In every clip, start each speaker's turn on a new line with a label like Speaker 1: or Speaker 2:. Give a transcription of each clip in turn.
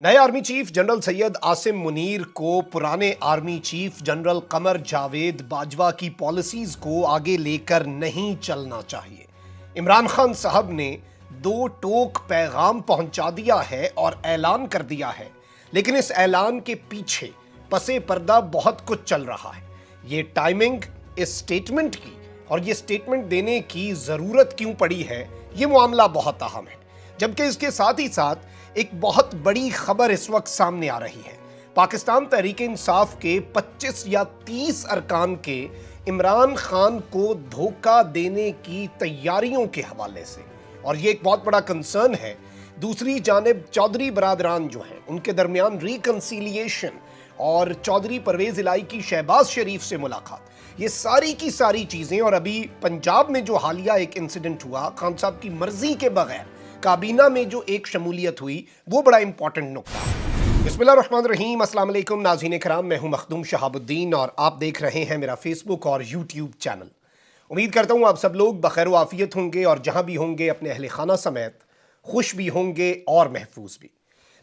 Speaker 1: नए army chief general Syed Asim Munir को पुराने army chief general Qamar Javed Bajwa की पॉलिसीज को आगे लेकर नहीं चलना चाहिए। इमरान खान साहब ने दो टोक पैगाम पहुंचा दिया है और ऐलान कर दिया है, लेकिन इस ऐलान के पीछे पसे पर्दा बहुत कुछ चल रहा है। ये टाइमिंग इस स्टेटमेंट की और ये स्टेटमेंट देने की जरूरत क्यों पड़ी है, ये मामला बहुत अहम है। जबकि इसके साथ ही साथ एक बहुत बड़ी खबर इस वक्त सामने आ रही है। पाकिस्तान तहरीक इंसाफ के 25 या 30 अरकान के इमरान खान को धोखा देने की तैयारियों के हवाले से, और ये एक बहुत बड़ा कंसर्न है। दूसरी जानिब चौधरी बरादरान जो हैं, उनके दरमियान रिकंसिलिएशन और चौधरी परवेज इलाही की शहबाज शरीफ से मुलाकात, ये सारी की सारी चीजें, और अभी पंजाब में जो हालिया एक इंसिडेंट हुआ, खान साहब की मर्जी के बगैर काबीना में जो एक शमूलियत हुई, वो बड़ा इंपॉर्टेंट नुकता है। बिस्मिल्लाहिर्रहमानिर्रहीम, अस्सलाम वालेकुम नाज़रीन कराम, मैं हूं मखदूम शहाबुद्दीन और आप देख रहे हैं मेरा फेसबुक और यूट्यूब चैनल। उम्मीद करता हूं आप सब लोग बखैर आफियत होंगे और जहां भी होंगे अपने अहले खाना समेत खुश भी होंगे और महफूज भी।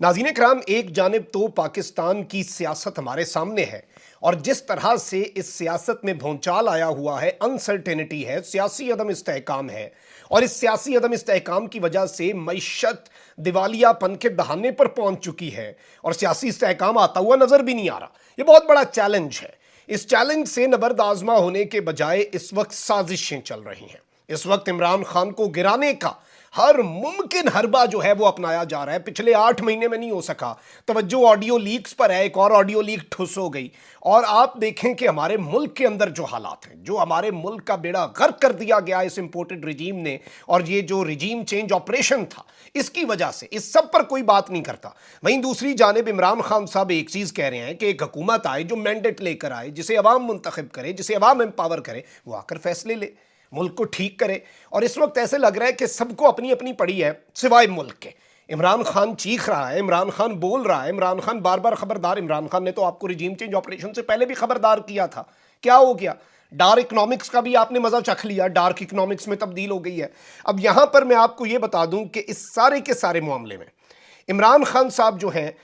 Speaker 1: नाज़रीन कराम, एक जानिब तो पाकिस्तान की सियासत हमारे सामने है और जिस तरह से इस सियासत में भौचाल आया हुआ है, अनसर्टेनिटी है, सियासी अदम इस्तेहकाम है, और इस सियासी अदम इस्तेहकाम की वजह से मईशत दिवालियापन के दहाने पर पहुंच चुकी है और सियासी इस्तेहकाम आता हुआ नजर भी नहीं आ रहा। ये बहुत बड़ा चैलेंज है। इस चैलेंज से नबर्द आजमा होने के बजाय इस वक्त साजिशें चल रही हैं। इस वक्त इमरान खान को गिराने का हर मुमकिन हरबा जो है वो अपनाया जा रहा है। पिछले 8 महीने में नहीं हो सका। तवज्जो ऑडियो लीक्स पर है, एक और ऑडियो लीक ठुस हो गई, और आप देखें कि हमारे मुल्क के अंदर जो हालात हैं, जो हमारे मुल्क का बेड़ा गर्क कर दिया गया इस इंपोर्टेड रिजीम ने, और ये जो रिजीम चेंज ऑपरेशन था, इसकी वजह से इस सब पर कोई बात नहीं करता। वहीं दूसरी जानिब इमरान खान साहब एक चीज कह रहे हैं कि एक हुकूमत आए जो मैंडेट लेकर आए, जिसे अवाम मुंतखब करे, जिसे अवाम एम्पावर करे, वो आकर फैसले ले, मुल्क को ठीक करे। और इस वक्त ऐसे लग रहा है कि सबको अपनी अपनी पड़ी है सिवाय मुल्क के। इमरान खान चीख रहा है, इमरान खान बोल रहा है, इमरान खान बार बार खबरदार। इमरान खान ने तो आपको रिजीम चेंज ऑपरेशन से पहले भी खबरदार किया था। क्या हो गया? डार्क इकोनॉमिक्स का भी आपने मजा चख लिया, डार्क इकोनॉमिक्स में तब्दील हो गई है। अब यहां पर मैं आपको यह बता दूं कि इस सारे के सारे मामले में इमरान खान साहब जो हैं,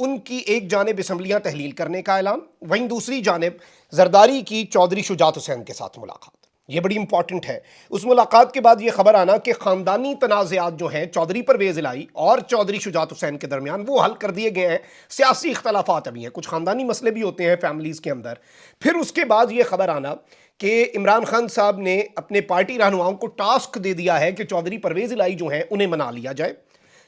Speaker 1: उनकी एक जानिब असम्बलियां तहलील करने का ऐलान, वहीं दूसरी जानिब जरदारी की चौधरी शुजात हुसैन के साथ मुलाकात, ये बड़ी इंपॉर्टेंट है। उस मुलाकात के बाद ये खबर आना कि खानदानी तनाज़ात जो हैं चौधरी परवेज इलाही और चौधरी शुजात हुसैन के दरमियान, वो हल कर दिए गए हैं। सियासी इख्तलाफात अभी हैं, कुछ खानदानी मसले भी होते हैं फैमिलीज़ के अंदर। फिर उसके बाद ये खबर आना कि इमरान खान साहब ने अपने पार्टी रहनुमाओं को टास्क दे दिया है कि चौधरी परवेज इलाही जो हैं उन्हें मना लिया जाए,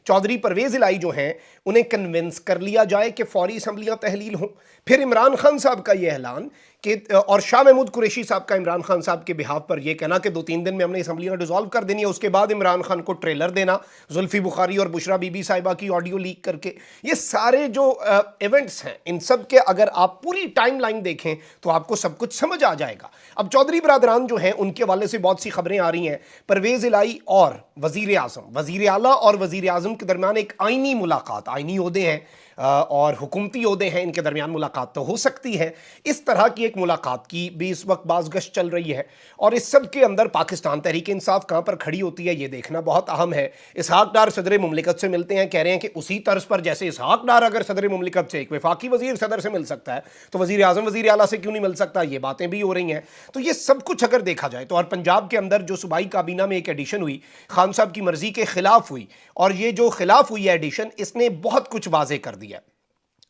Speaker 1: चौधरी परवेज इलाही जो हैं उन्हें कन्विंस कर लिया जाए कि फौरी असम्बलियां तहलील हों। फिर इमरान खान साहब का यह ऐलान कि, और शाह महमूद कुरैशी साहब का इमरान खान साहब के बिहाफ पर यह कहना कि 2-3 दिन में हमने असम्बलियां डिसॉल्व कर देनी है। उसके बाद इमरान खान को ट्रेलर देना जुल्फी बुखारी और बुशरा बीबी साहिबा की ऑडियो लीक करके। ये सारे जो इवेंट्स हैं, इन सब के अगर आप पूरी टाइम लाइन देखें तो आपको सब कुछ समझ आ जाएगा। अब चौधरी बरादरान जो हैं, उनके हवाले से बहुत सी खबरें आ रही हैं। परवेज इलाही और वजीर आजम, वजीर आला और वजीर आजम के दरमियान एक आईनी मुलाकात, आईनी ओहदे हैं और हुकूमती ओहदे हैं, इनके दरमियान मुलाकात तो हो सकती है। इस तरह की एक मुलाकात की भी इस वक्त बाज़गश्त चल रही है, और इस सब के अंदर पाकिस्तान तहरीक इंसाफ कहाँ पर खड़ी होती है, ये देखना बहुत अहम है। इसहाक डार सदर मुमलिकत से मिलते हैं, कह रहे हैं कि उसी तर्ज पर जैसे इसहाक डार अगर सदर मुमलिकत से एक वफाकी वजीर सदर से मिल सकता है, तो वजीर आजम वजीर आला से क्यों नहीं मिल सकता? ये बातें भी हो रही हैं। तो ये सब कुछ अगर देखा जाए तो, और पंजाब के अंदर जो सूबाई काबीना में एक एडिशन हुई, खान साहब की मर्जी के खिलाफ हुई, और ये जो खिलाफ हुई है एडिशन, इसने बहुत कुछ वाजे कर दिया।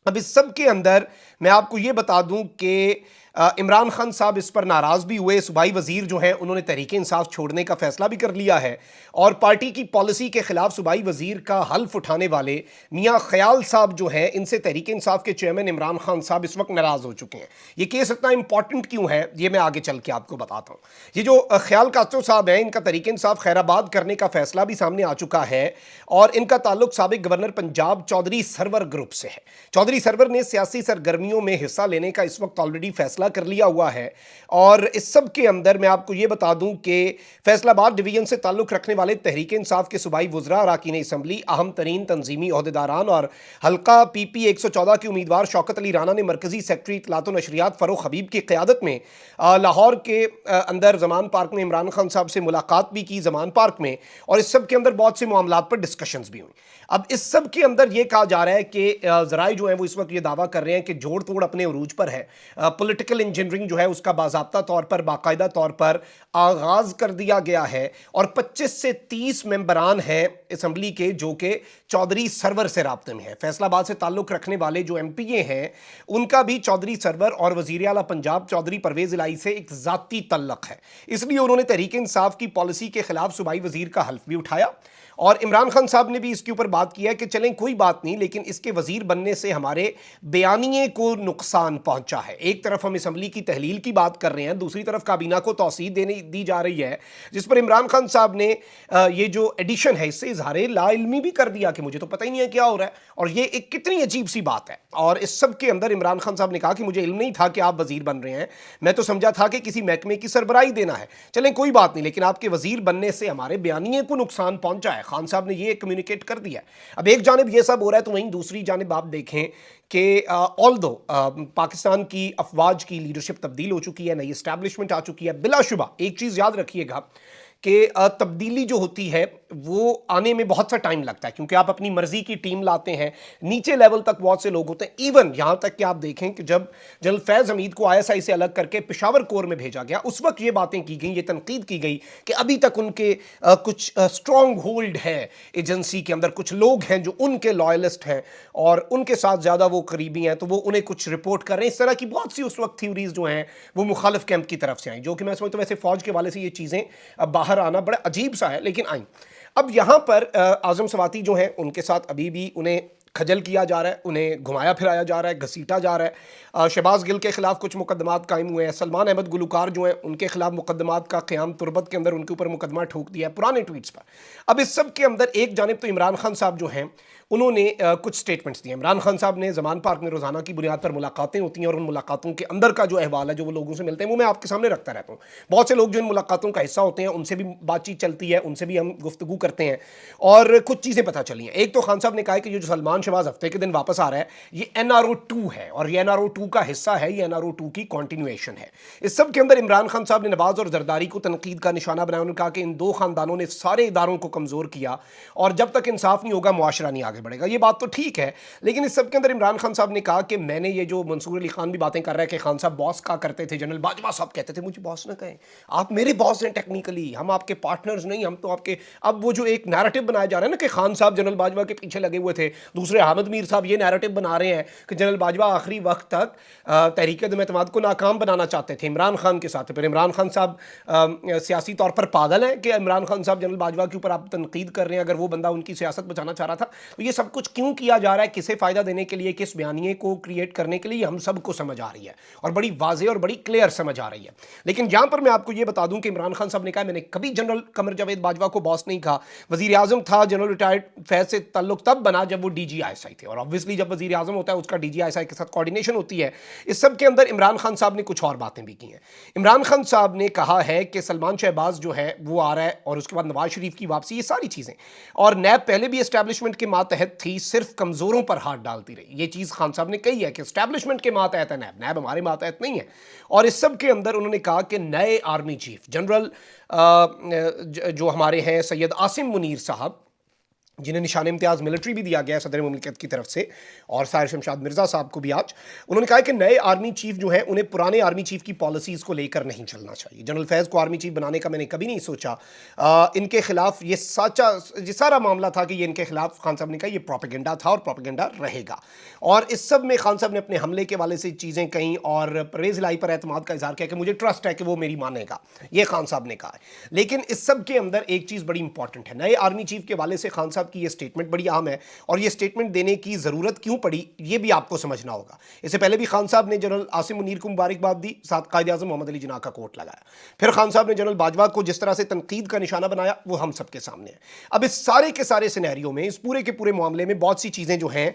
Speaker 1: अब इस सब के अंदर मैं आपको ये बता दूं कि इमरान खान साहब इस पर नाराज़ भी हुए। सूबाई वजीर जो हैं उन्होंने तहरीक इंसाफ छोड़ने का फैसला भी कर लिया है, और पार्टी की पॉलिसी के खिलाफ सूबाई वजीर का हल्फ उठाने वाले मियाँ ख्याल साहब जो हैं, इनसे तहरीक इंसाफ के चेयरमैन इमरान खान साहब इस वक्त नाराज़ हो चुके हैं। ये केस इतना इंपॉर्टेंट क्यों है, ये मैं आगे चल के आपको बताता हूँ। ये जो ख्याल कास्तो साहब हैं, इनका तहरीक इंसाफ खैराबाद करने का फैसला भी सामने आ चुका है, और इनका ताल्लुक साबिक गवर्नर पंजाब चौधरी सरवर ग्रुप से है। चौधरी सरवर ने सियासी सरगर्मियों में हिस्सा लेने का इस वक्त ऑलरेडी फैसला फैसला कर लिया हुआ है। और इस सब के अंदर मैं आपको ये बता दूं कि फैसलाबाद डिवीजन से ताल्लुक़ रखने वाले तहरीक इंसाफ के सूबाई वुज़रा, अरकान असम्बली, अहम तरीन तंजीमी ओहदेदारान और हल्का PP 114 के उम्मीदवार शौकत अली राना ने मरकज़ी सेक्रेटरी इत्तलात व नशरियात फ़ारूक हबीब की क़यादत में लाहौर के अंदर ज़मान पार्क में इमरान खान साहब से मुलाकात भी की, ज़मान पार्क में, और इस सब के अंदर बहुत से मामलात पर डिस्कशंस भी हुई। अब इस सब के अंदर यह कहा जा रहा है कि ज़राए जो हैं वो इस वक्त ये दावा कर रहे हैं कि जोड़ तोड़ अपने उरूज पर है। पॉलिटिकल इंजीनियरिंग जो है उसका बाज़ाब्ता तौर पर, बाकायदा तौर पर आगाज़ कर दिया गया है और 25 से 30 मेंबरान हैं असम्बली के जो कि चौधरी सरवर से राब्ते में है। फैसलाबाद से ताल्लुक़ रखने वाले जो MPA हैं उनका भी चौधरी सरवर और वज़ीर आला पंजाब चौधरी परवेज़ इलाही से एक ज़ाती तल्लुक़ है, इसलिए उन्होंने तहरीक इंसाफ की पॉलिसी के खिलाफ सूबाई वज़ीर का हल्फ भी उठाया। और इमरान खान साहब ने भी इसके ऊपर बात की है कि चलें कोई बात नहीं, लेकिन इसके वज़ीर बनने से हमारे बयानिए को नुकसान पहुंचा है। एक तरफ हम असम्बली की तहलील की बात कर रहे हैं, दूसरी तरफ काबीना को तौसीह देने दी जा रही है, जिस पर इमरान खान साहब ने ये जो एडिशन है इससे इजहार लाइल्मी भी कर दिया कि मुझे तो पता ही नहीं है क्या हो रहा है। और ये एक कितनी अजीब सी बात है। और इस सब के अंदर इमरान खान साहब ने कहा कि मुझे इल्म नहीं था कि आप वज़ीर बन रहे हैं, मैं तो समझा था कि किसी महकमे की सरबराही देना है। चलें कोई बात नहीं, लेकिन आपके वज़ीर बनने से हमारे बयानिए को नुकसान पहुंचा है। खान साहब ने ये कम्युनिकेट कर दिया। अब एक जानिब ये सब हो रहा है तो वहीं दूसरी जानिब आप देखें कि ऑल्दो पाकिस्तान की अफवाज की लीडरशिप तब्दील हो चुकी है, नई एस्टैब्लिशमेंट आ चुकी है। बिलाशुबा एक चीज़ याद रखिएगा कि तब्दीली जो होती है वो आने में बहुत सा टाइम लगता है, क्योंकि आप अपनी मर्जी की टीम लाते हैं, नीचे लेवल तक बहुत से लोग होते हैं। इवन यहाँ तक कि आप देखें कि जब जनरल फैज़ हमीद को ISI से अलग करके पेशावर कोर में भेजा गया, उस वक्त ये बातें की गई, ये तनकीद की गई कि अभी तक उनके कुछ स्ट्रॉन्ग होल्ड है एजेंसी के अंदर, कुछ लोग हैं जो उनके लॉयलिस्ट हैं और उनके साथ ज़्यादा वो करीबी हैं, तो वो उन्हें कुछ रिपोर्ट कर रहे हैं। इस तरह की बहुत सी उस वक्त थ्योरीज जो हैं वो मुखालिफ कैंप की तरफ से आई, जो कि मैं समझता हूँ वैसे फ़ौज के वाले से ये चीज़ें बाहर आना बड़ा अजीब सा है, लेकिन आई। अब यहां पर आजम सवाती जो हैं उनके साथ अभी भी उन्हें खजल किया जा रहा है, उन्हें घुमाया फिराया जा रहा है, घसीटा जा रहा है। शहबाज गिल के खिलाफ कुछ मुकदमात कायम हुए हैं। सलमान अहमद गुलकार जो हैं उनके खिलाफ मुकदमात का क़याम तुरबत के अंदर उनके ऊपर मुकदमा ठोक दिया है पुराने ट्वीट्स पर। अब इस सब के अंदर एक जानिब तो इमरान खान साहब जो हैं उन्होंने कुछ स्टेटमेंट्स दिए। इमरान खान साहब ने ज़मान पार्क में रोज़ाना की बुनियाद पर मुलाकातें होती हैं और उन मुलाकातों के अंदर का जो अहवाल है, जो वो लोगों से मिलते हैं, वो मैं आपके सामने रखता रहता हूँ। बहुत से लोग जो इन मुलाकातों का हिस्सा होते हैं उनसे भी बातचीत चलती है, उनसे भी हम गुफ्तगू करते हैं और कुछ चीज़ें पता चली हैं। एक तो खान साहब ने कहा कि ये जो सलमान शहबाज हफ्ते के दिन वापस आ रहा है ये NRO 2 है और ये NRO 2 का हिस्सा है, ये NRO 2 की कॉन्टिन्यूएशन है। इस सब के अंदर इमरान खान साहब ने नवाज और जरदारी को तनकीद का निशाना बनाया। उन्होंने कहा कि इन दो खानदानों ने सारे इदारों को कमज़ोर किया और जब तक इंसाफ नहीं होगा मुआशरा नहीं आगे बढ़ेगा। ये बात तो ठीक है, लेकिन इस सब के अंदर इमरान खान साहब ने कहा कि मैंने ये जो मंसूर अली खान भी बातें कर रहा है कि खान साहब बॉस कहा करते थे, जनरल बाजवा साहब कहते थे मुझे बॉस ना कहें, आप मेरे बॉस हैं टेक्निकली, हम आपके पार्टनर्स नहीं, हम तो आपके। अब वो जो एक नैरेटिव बनाया जा रहा है ना कि खान साहब जनरल बाजवा के पीछे लगे हुए थे, दूसरे अहमद मीर साहब ये नैरेटिव बना रहे हैं कि जनरल बाजवा आखिरी वक्त तक तहरीक अदम-ए-एतमाद को नाकाम बनाना चाहते थे इमरान खान के साथ। फिर इमरान खान साहब सियासी तौर पर पागल हैं कि इमरान खान साहब जनरल बाजवा के ऊपर आप तनकीद कर रहे हैं, अगर वो बंदा उनकी सियासत बचाना चाह रहा था। तो ये सब कुछ क्यों किया जा रहा है, किसे फ़ायदा देने के लिए, किस बयानिए को क्रिएट करने के लिए, हम सबको समझ आ रही है और बड़ी वाज़ेह और बड़ी क्लियर समझ आ रही है। लेकिन यहाँ पर मैं आपको ये बता दूं कि इमरान खान साहब ने कहा मैंने कभी जनरल कमर जावेद बाजवा को बॉस नहीं कहा। वज़ीर आज़म था, जनरल रिटायर्ड फैज़ से ताल्लुक तब बना जब वो DG-ISI थे और ऑब्वियसली जब वज़ीर आज़म होता है उसका DG-ISI के साथ कोऑर्डिनेशन होती है। इस सब के अंदर इमरान खान साहब ने कुछ और बातें भी की हैं। इमरान खान साहब ने कहा है कि सलमान शहबाज जो है वो आ रहा है और उसके बाद नवाज शरीफ की वापसी, ये सारी चीज़ें, और नैब पहले भी एस्टैब्लिशमेंट के मातहत थी, सिर्फ कमज़ोरों पर हाथ डालती रही। ये चीज़ खान साहब ने कही है कि एस्टैब्लिशमेंट के मातहत है नैब, नैब हमारे मातहत नहीं है। और इस सब के अंदर उन्होंने कहा कि नए आर्मी चीफ जनरल जो हमारे हैं सैयद आसिम मुनीर साहब, जिन्हें निशान इम्तियाज़ मिलिट्री भी दिया गया है सदर मुमलिकत की तरफ से, और साहिर शमशाद मिर्ज़ा साहब को भी आज, उन्होंने कहा कि नए आर्मी चीफ जो हैं उन्हें पुराने आर्मी चीफ की पॉलिसीज़ को लेकर नहीं चलना चाहिए। जनरल फैज़ को आर्मी चीफ बनाने का मैंने कभी नहीं सोचा। इनके खिलाफ ये सारा मामला था कि ये इनके खिलाफ, खान साहब ने कहा ये प्रोपेगेंडा था और प्रोपेगेंडा रहेगा। और इस सब में खान साहब ने अपने हमले के वाले से चीज़ें कहीं और परवेज़ इलाही पर एतमाद का इजहार किया कि मुझे ट्रस्ट है कि वो मेरी मानेगा, ये खान साहब ने कहा है। लेकिन इस सब के अंदर एक चीज़ बड़ी इंपॉर्टेंट है, नए आर्मी चीफ के वाले से खान साहब साहब की ये स्टेटमेंट बड़ी अहम है और ये स्टेटमेंट देने की ज़रूरत क्यों पड़ी ये भी आपको समझना होगा। इससे पहले भी खान साहब ने जनरल आसिम मुनीर को मुबारकबाद दी, साथ कायद आज़म मोहम्मद अली जिन्ना का कोट लगाया। फिर खान साहब ने जनरल बाजवा को जिस तरह से तनकीद का निशाना बनाया वो हम सबके सामने है। अब इस सारे के सारे सिनेरियो में, इस पूरे के पूरे मामले में बहुत सी चीज़ें जो हैं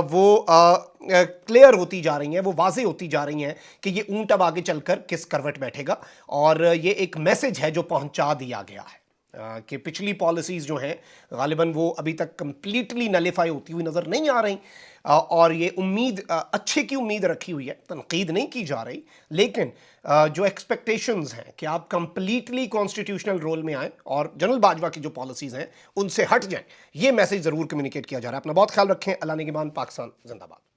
Speaker 1: वो क्लियर होती जा रही हैं, वो वाज़ेह होती जा रही हैं कि ये ऊंट अब आगे चलकर किस करवट बैठेगा। और ये एक मैसेज है जो पहुंचा दिया गया है कि पिछली पॉलिसीज़ जो हैं गालिबन वो अभी तक कंप्लीटली नलीफाई होती हुई नज़र नहीं आ रही। और ये उम्मीद, अच्छे की उम्मीद रखी हुई है, तनकीद नहीं की जा रही, लेकिन जो एक्सपेक्टेशंस हैं कि आप कंप्लीटली कॉन्स्टिट्यूशनल रोल में आएँ और जनरल बाजवा की जो पॉलिसीज़ हैं उनसे हट जाएं, ये मैसेज ज़रूर कम्युनिकेट किया जा रहा है। अपना बहुत ख्याल रखें। अल्लाह निगहबान। पाकिस्तान जिंदाबाद।